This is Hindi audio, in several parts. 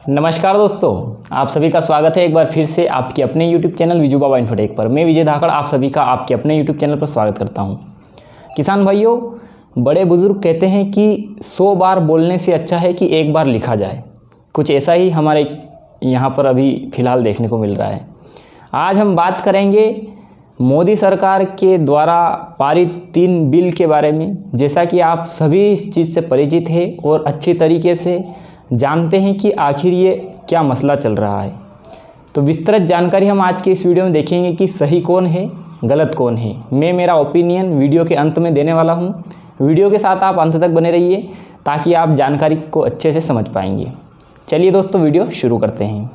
नमस्कार दोस्तों, आप सभी का स्वागत है एक बार फिर से आपके अपने YouTube चैनल विजू बाबा इन्फोटेक पर। मैं विजय धाकड़ आप सभी का आपके अपने YouTube चैनल पर स्वागत करता हूं। किसान भाइयों, बड़े बुजुर्ग कहते हैं कि 100 बार बोलने से अच्छा है कि एक बार लिखा जाए। कुछ ऐसा ही हमारे यहाँ पर अभी फ़िलहाल देखने को मिल रहा है। आज हम बात करेंगे मोदी सरकार के द्वारा पारित 3 बिल के बारे में। जैसा कि आप सभी इस चीज़ से परिचित हैं और अच्छी तरीके से जानते हैं कि आखिर ये क्या मसला चल रहा है, तो विस्तृत जानकारी हम आज के इस वीडियो में देखेंगे कि सही कौन है, गलत कौन है। मैं मेरा ओपिनियन वीडियो के अंत में देने वाला हूँ। वीडियो के साथ आप अंत तक बने रहिए ताकि आप जानकारी को अच्छे से समझ पाएंगे। चलिए दोस्तों, वीडियो शुरू करते हैं।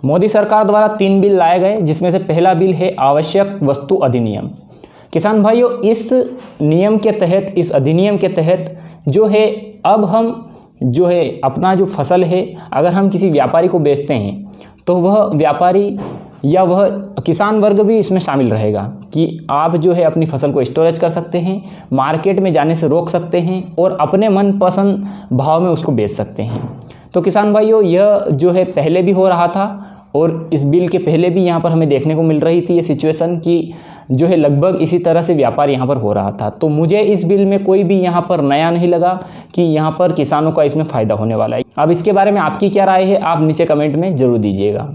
मोदी सरकार द्वारा 3 बिल लाए गए, जिसमें से पहला बिल है आवश्यक वस्तु अधिनियम। किसान भाइयों, इस नियम के तहत, इस अधिनियम के तहत जो है, अब हम जो है अपना जो फसल है, अगर हम किसी व्यापारी को बेचते हैं तो वह व्यापारी या वह किसान वर्ग भी इसमें शामिल रहेगा कि आप जो है अपनी फसल को स्टोरेज कर सकते हैं, मार्केट में जाने से रोक सकते हैं और अपने मनपसंद भाव में उसको बेच सकते हैं। तो किसान भाइयों, यह जो है पहले भी हो रहा था और इस बिल के पहले भी यहाँ पर हमें देखने को मिल रही थी ये सिचुएशन कि जो है लगभग इसी तरह से व्यापार यहाँ पर हो रहा था। तो मुझे इस बिल में कोई भी यहाँ पर नया नहीं लगा कि यहाँ पर किसानों का इसमें फ़ायदा होने वाला है। अब इसके बारे में आपकी क्या राय है, आप नीचे कमेंट में ज़रूर दीजिएगा।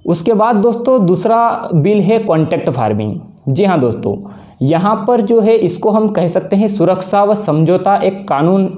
उसके बाद दोस्तों, दूसरा बिल है कॉन्ट्रैक्ट फार्मिंग। जी हाँ दोस्तों, यहाँ पर जो है इसको हम कह सकते हैं सुरक्षा व समझौता एक कानून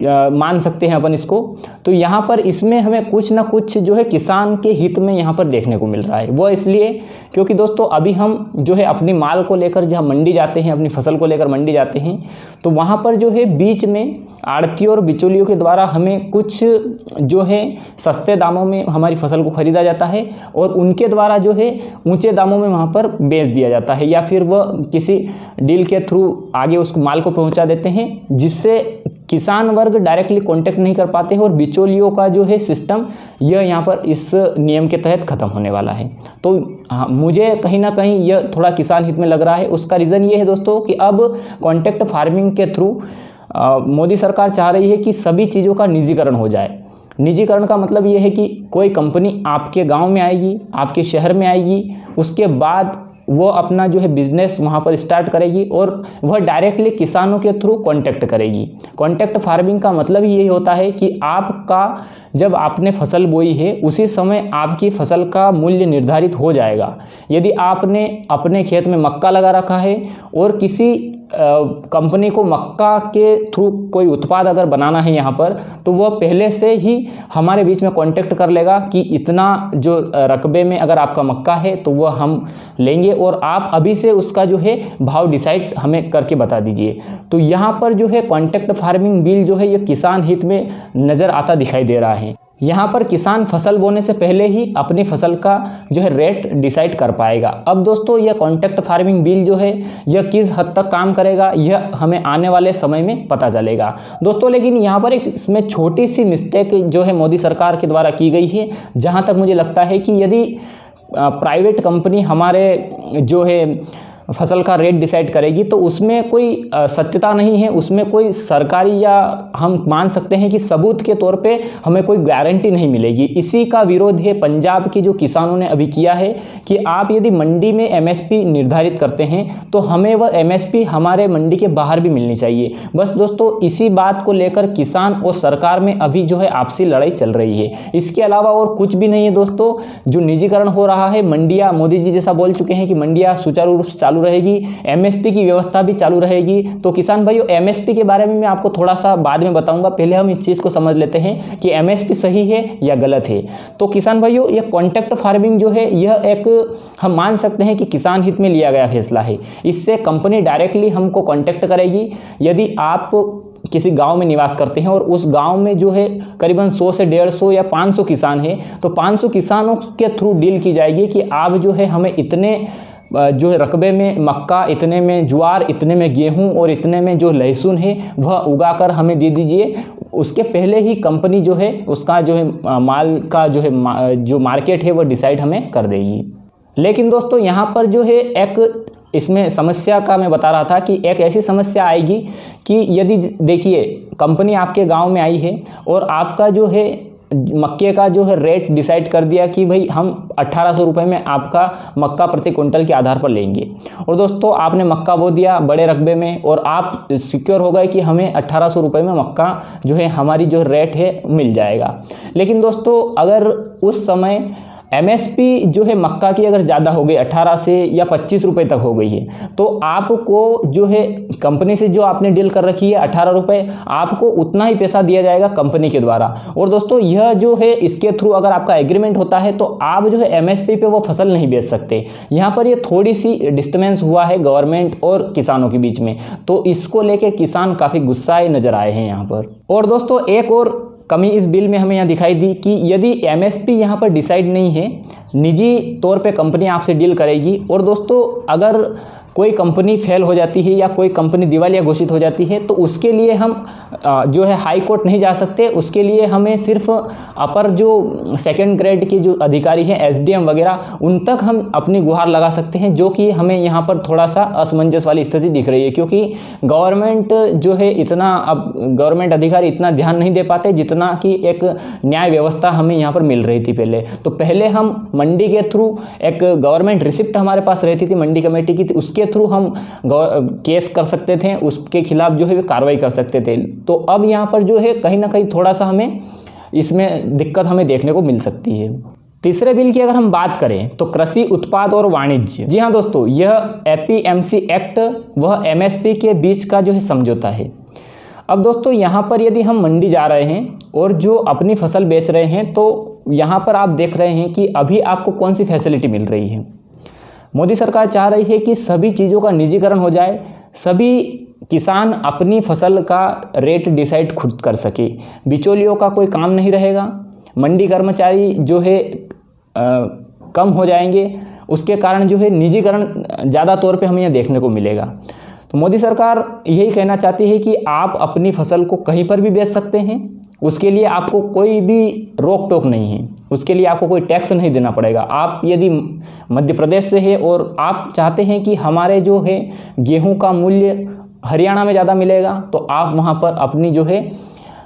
मान सकते हैं अपन इसको। तो यहाँ पर इसमें हमें कुछ ना कुछ जो है किसान के हित में यहाँ पर देखने को मिल रहा है। वो इसलिए क्योंकि दोस्तों अभी हम जो है अपनी माल को लेकर जहाँ मंडी जाते हैं, अपनी फसल को लेकर मंडी जाते हैं, तो वहाँ पर जो है बीच में आड़तियों और बिचौलियों के द्वारा हमें कुछ जो है सस्ते दामों में हमारी फसल को ख़रीदा जाता है और उनके द्वारा जो है ऊंचे दामों में वहाँ पर बेच दिया जाता है, या फिर वह किसी डील के थ्रू आगे उस माल को पहुँचा देते हैं, जिससे किसान वर्ग डायरेक्टली कांटेक्ट नहीं कर पाते हैं और बिचौलियों का जो है सिस्टम यह यहाँ पर इस नियम के तहत ख़त्म होने वाला है। तो मुझे कहीं ना कहीं यह थोड़ा किसान हित में लग रहा है। उसका रीज़न ये है दोस्तों कि अब कॉन्ट्रैक्ट फार्मिंग के थ्रू मोदी सरकार चाह रही है कि सभी चीज़ों का निजीकरण हो जाए। निजीकरण का मतलब ये है कि कोई कंपनी आपके गांव में आएगी, आपके शहर में आएगी, उसके बाद वो अपना जो है बिज़नेस वहाँ पर स्टार्ट करेगी और वह डायरेक्टली किसानों के थ्रू कांटेक्ट करेगी। कांटेक्ट फार्मिंग का मतलब ही यही होता है कि आपका जब आपने फसल बोई है उसी समय आपकी फसल का मूल्य निर्धारित हो जाएगा। यदि आपने अपने खेत में मक्का लगा रखा है और किसी कंपनी को मक्का के थ्रू कोई उत्पाद अगर बनाना है यहाँ पर, तो वह पहले से ही हमारे बीच में कांटेक्ट कर लेगा कि इतना जो रकबे में अगर आपका मक्का है तो वह हम लेंगे और आप अभी से उसका जो है भाव डिसाइड हमें करके बता दीजिए। तो यहाँ पर जो है कॉन्ट्रैक्ट फार्मिंग बिल जो है ये किसान हित में नज़र आता दिखाई दे रहा है। यहाँ पर किसान फसल बोने से पहले ही अपनी फसल का जो है रेट डिसाइड कर पाएगा। अब दोस्तों, यह कॉन्ट्रैक्ट फार्मिंग बिल जो है यह किस हद तक काम करेगा यह हमें आने वाले समय में पता चलेगा दोस्तों। लेकिन यहाँ पर एक इसमें छोटी सी मिस्टेक जो है मोदी सरकार के द्वारा की गई है, जहाँ तक मुझे लगता है कि यदि प्राइवेट कंपनी हमारे जो है फसल का रेट डिसाइड करेगी तो उसमें कोई सत्यता नहीं है, उसमें कोई सरकारी या हम मान सकते हैं कि सबूत के तौर पे हमें कोई गारंटी नहीं मिलेगी। इसी का विरोध है पंजाब की जो किसानों ने अभी किया है कि आप यदि मंडी में एमएसपी निर्धारित करते हैं तो हमें वह एमएसपी हमारे मंडी के बाहर भी मिलनी चाहिए। बस दोस्तों, इसी बात को लेकर किसान और सरकार में अभी जो है आपसी लड़ाई चल रही है। इसके अलावा और कुछ भी नहीं है दोस्तों। जो निजीकरण हो रहा है, मंडियाँ, मोदी जी जैसा बोल चुके हैं कि मंडियाँ सुचारू रूप से रहेगी, एमएसपी की व्यवस्था भी चालू रहेगी। तो किसान भाइयों, एमएसपी के बारे में मैं आपको थोड़ा सा बाद में बताऊंगा। पहले हम इस चीज़ को समझ लेते हैं कि एमएसपी सही है या गलत है। तो किसान भाइयों, यह कॉन्ट्रैक्ट फार्मिंग जो है यह एक हम मान सकते हैं कि किसान हित में लिया गया फैसला है। इससे कंपनी डायरेक्टली हमको कॉन्टैक्ट करेगी। यदि आप किसी गांव में निवास करते हैं और उस गांव में जो है करीबन 100 से 150 या 500 किसान हैं, तो 500 किसानों के थ्रू डील की जाएगी कि आप जो है हमें इतने जो है रकबे में मक्का, इतने में ज्वार, इतने में गेहूं और इतने में जो लहसुन है वह उगाकर हमें दे दीजिए। उसके पहले ही कंपनी जो है उसका जो है माल का जो है जो मार्केट है वह डिसाइड हमें कर देगी। लेकिन दोस्तों, यहाँ पर जो है एक इसमें समस्या का मैं बता रहा था कि एक ऐसी समस्या आएगी कि यदि देखिए कंपनी आपके गांव में आई है और आपका जो है मक्के का जो है रेट डिसाइड कर दिया कि भाई हम 1800 रुपये में आपका मक्का प्रति क्विंटल के आधार पर लेंगे। और दोस्तों आपने मक्का बो दिया बड़े रकबे में और आप सिक्योर हो गए कि हमें 1800 रुपये में मक्का जो है हमारी जो रेट है मिल जाएगा। लेकिन दोस्तों अगर उस समय MSP जो है मक्का की अगर ज़्यादा हो गई 18 से या 25 रुपये तक हो गई है, तो आपको जो है कंपनी से जो आपने डील कर रखी है 18 रुपये, आपको उतना ही पैसा दिया जाएगा कंपनी के द्वारा। और दोस्तों यह जो है इसके थ्रू अगर आपका एग्रीमेंट होता है तो आप जो है MSP पे वो फसल नहीं बेच सकते। यहाँ पर ये थोड़ी सी डिस्टर्बेंस हुआ है गवर्नमेंट और किसानों के बीच में, तो इसको लेके किसान काफ़ी गुस्साए नज़र आए हैं यहाँ पर। और दोस्तों एक और कमी इस बिल में हमें यहाँ दिखाई दी कि यदि MSP यहाँ पर डिसाइड नहीं है, निजी तौर पे कंपनी आपसे डील करेगी। और दोस्तों अगर कोई कंपनी फेल हो जाती है या कोई कंपनी दिवालिया घोषित हो जाती है तो उसके लिए हम जो है हाई कोर्ट नहीं जा सकते। उसके लिए हमें सिर्फ अपर जो सेकंड ग्रेड के जो अधिकारी हैं SDM वगैरह उन तक हम अपनी गुहार लगा सकते हैं, जो कि हमें यहाँ पर थोड़ा सा असमंजस वाली स्थिति दिख रही है। क्योंकि गवर्नमेंट जो है इतना अब गवर्नमेंट अधिकारी इतना ध्यान नहीं दे पाते जितना कि एक न्याय व्यवस्था हमें यहाँ पर मिल रही थी पहले। तो पहले हम मंडी के थ्रू एक गवर्नमेंट रिसिप्ट हमारे पास रहती थी मंडी कमेटी की, उसके थ्रू हम केस कर सकते थे, उसके खिलाफ जो है कार्रवाई कर सकते थे। तो अब यहाँ पर जो है कहीं ना कहीं थोड़ा सा हमें इसमें दिक्कत हमें देखने को मिल सकती है। तीसरे बिल की अगर हम बात करें तो कृषि उत्पाद और वाणिज्य। जी हाँ दोस्तों, यह APMC एक्ट वह MSP के बीच का जो है समझौता है। अब दोस्तों यहाँ पर यदि हम मंडी जा रहे हैं और जो अपनी फसल बेच रहे हैं तो यहाँ पर आप देख रहे हैं कि अभी आपको कौन सी फैसिलिटी मिल रही है। मोदी सरकार चाह रही है कि सभी चीज़ों का निजीकरण हो जाए, सभी किसान अपनी फसल का रेट डिसाइड खुद कर सके, बिचौलियों का कोई काम नहीं रहेगा, मंडी कर्मचारी जो है कम हो जाएंगे, उसके कारण जो है निजीकरण ज़्यादा तौर पे हमें यह देखने को मिलेगा। तो मोदी सरकार यही कहना चाहती है कि आप अपनी फसल को कहीं पर भी बेच सकते हैं, उसके लिए आपको कोई भी रोक टोक नहीं है, उसके लिए आपको कोई टैक्स नहीं देना पड़ेगा। आप यदि मध्य प्रदेश से है और आप चाहते हैं कि हमारे जो है गेहूं का मूल्य हरियाणा में ज़्यादा मिलेगा, तो आप वहां पर अपनी जो है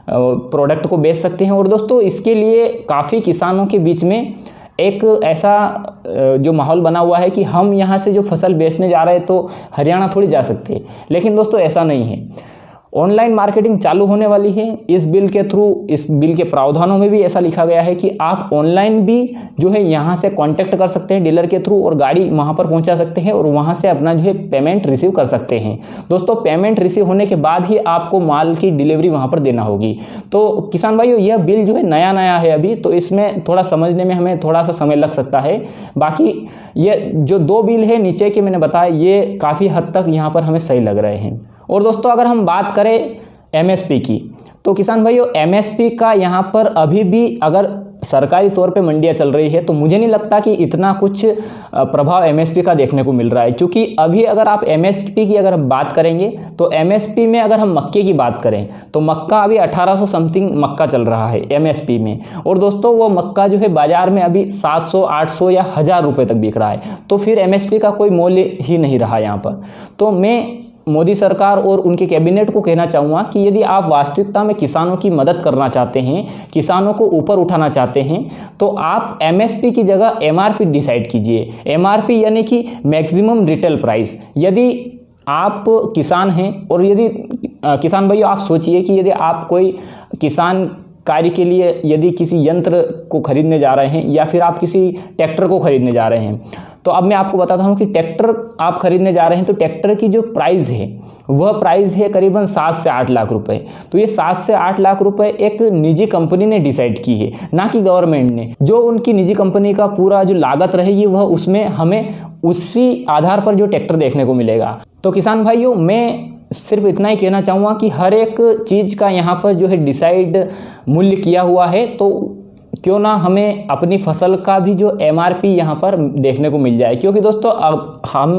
प्रोडक्ट को बेच सकते हैं। और दोस्तों इसके लिए काफ़ी किसानों के बीच में एक ऐसा जो माहौल बना हुआ है कि हम यहाँ से जो फसल बेचने जा रहे हैं तो हरियाणा थोड़ी जा सकते, लेकिन दोस्तों ऐसा नहीं है। ऑनलाइन मार्केटिंग चालू होने वाली है इस बिल के थ्रू। इस बिल के प्रावधानों में भी ऐसा लिखा गया है कि आप ऑनलाइन भी जो है यहाँ से कांटेक्ट कर सकते हैं डीलर के थ्रू और गाड़ी वहाँ पर पहुँचा सकते हैं और वहाँ से अपना जो है पेमेंट रिसीव कर सकते हैं। दोस्तों पेमेंट रिसीव होने के बाद ही आपको माल की डिलीवरी वहाँ पर देना होगी। तो किसान भाइयों यह बिल जो है नया नया है अभी, तो इसमें थोड़ा समझने में हमें थोड़ा सा समय लग सकता है। बाकी ये जो दो बिल है नीचे के मैंने बताया, ये काफ़ी हद तक यहाँ पर हमें सही लग रहे हैं। और दोस्तों अगर हम बात करें MSP की, तो किसान भाइयों MSP का यहाँ पर अभी भी अगर सरकारी तौर पे मंडियाँ चल रही है तो मुझे नहीं लगता कि इतना कुछ प्रभाव MSP का देखने को मिल रहा है। क्योंकि अभी अगर आप MSP की अगर बात करेंगे तो MSP में अगर हम मक्के की बात करें तो मक्का अभी 1800 समथिंग मक्का चल रहा है MSP में। और दोस्तों वो मक्का जो है बाज़ार में अभी 700, 800 या 1000 रुपये तक बिक रहा है, तो फिर MSP का कोई मूल्य ही नहीं रहा यहाँ पर। तो मैं मोदी सरकार और उनके कैबिनेट को कहना चाहूँगा कि यदि आप वास्तविकता में किसानों की मदद करना चाहते हैं, किसानों को ऊपर उठाना चाहते हैं, तो आप MSP की जगह MRP डिसाइड कीजिए। MRP यानी कि मैक्सिमम रिटेल प्राइस। यदि आप किसान हैं और यदि किसान भाइयों आप सोचिए कि यदि आप कोई किसान कार्य के लिए यदि किसी यंत्र को खरीदने जा रहे हैं या फिर आप किसी ट्रैक्टर को खरीदने जा रहे हैं, तो अब मैं आपको बताता हूं कि ट्रैक्टर आप खरीदने जा रहे हैं तो ट्रैक्टर की जो प्राइस है वह प्राइस है करीबन 7 से 8 लाख रुपए। तो ये 7 से 8 लाख रुपए एक निजी कंपनी ने डिसाइड की है, ना कि गवर्नमेंट ने। जो उनकी निजी कंपनी का पूरा जो लागत रहेगी वह उसमें हमें उसी आधार पर जो ट्रैक्टर देखने को मिलेगा। तो किसान भाइयों मैं सिर्फ इतना ही कहना चाहूँगा कि हर एक चीज़ का यहाँ पर जो है डिसाइड मूल्य किया हुआ है, तो क्यों ना हमें अपनी फसल का भी जो MRP यहाँ पर देखने को मिल जाए। क्योंकि दोस्तों अब हम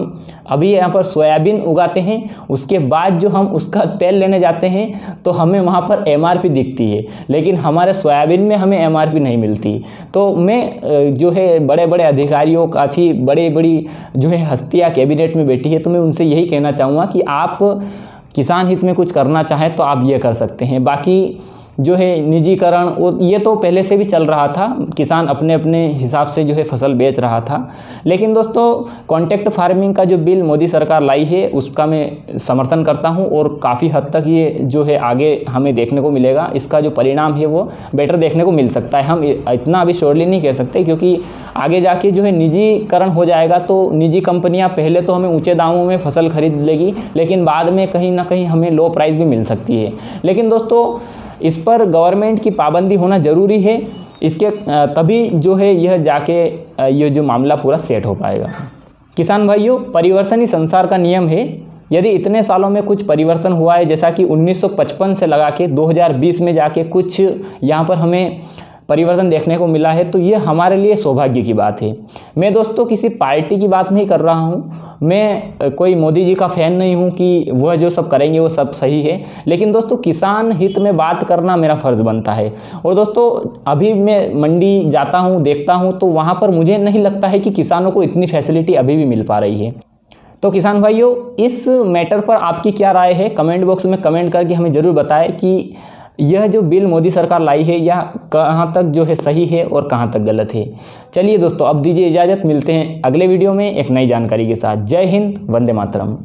अभी यहाँ पर सोयाबीन उगाते हैं, उसके बाद जो हम उसका तेल लेने जाते हैं तो हमें वहाँ पर MRP दिखती है, लेकिन हमारे सोयाबीन में हमें MRP नहीं मिलती। तो मैं जो है बड़े बड़े अधिकारियों, काफ़ी बड़ी बड़ी जो है हस्तियाँ कैबिनेट में बैठी है, तो मैं उनसे यही कहना चाहूँगा कि आप किसान हित में कुछ करना चाहें तो आप ये कर सकते हैं। बाकी जो है निजीकरण, ये तो पहले से भी चल रहा था, किसान अपने अपने हिसाब से जो है फसल बेच रहा था। लेकिन दोस्तों कॉन्ट्रैक्ट फार्मिंग का जो बिल मोदी सरकार लाई है उसका मैं समर्थन करता हूं और काफ़ी हद तक ये जो है आगे हमें देखने को मिलेगा, इसका जो परिणाम है वो बेटर देखने को मिल सकता है। हम इतना अभी श्योरली नहीं कह सकते क्योंकि आगे जाके जो है निजीकरण हो जाएगा तो निजी कंपनियाँ पहले तो हमें ऊँचे दामों में फसल खरीद लेगी, लेकिन बाद में कहीं ना कहीं हमें लो प्राइस भी मिल सकती है। लेकिन दोस्तों इस पर गवर्नमेंट की पाबंदी होना ज़रूरी है, इसके तभी जो है यह जाके ये जो मामला पूरा सेट हो पाएगा। किसान भाइयों, परिवर्तन ही संसार का नियम है। यदि इतने सालों में कुछ परिवर्तन हुआ है, जैसा कि 1955 से लगा के 2020 में जाके कुछ यहाँ पर हमें परिवर्तन देखने को मिला है, तो ये हमारे लिए सौभाग्य की बात है। मैं दोस्तों किसी पार्टी की बात नहीं कर रहा हूँ, मैं कोई मोदी जी का फ़ैन नहीं हूँ कि वह जो सब करेंगे वो सब सही है, लेकिन दोस्तों किसान हित में बात करना मेरा फ़र्ज़ बनता है। और दोस्तों अभी मैं मंडी जाता हूँ, देखता हूँ, तो वहाँ पर मुझे नहीं लगता है कि किसानों को इतनी फैसिलिटी अभी भी मिल पा रही है। तो किसान भाइयों, इस मैटर पर आपकी क्या राय है, कमेंट बॉक्स में कमेंट करके हमें ज़रूर बताएं कि यह जो बिल मोदी सरकार लाई है यह कहाँ तक जो है सही है और कहाँ तक गलत है। चलिए दोस्तों, अब दीजिए इजाज़त, मिलते हैं अगले वीडियो में एक नई जानकारी के साथ। जय हिंद, वंदे मातरम।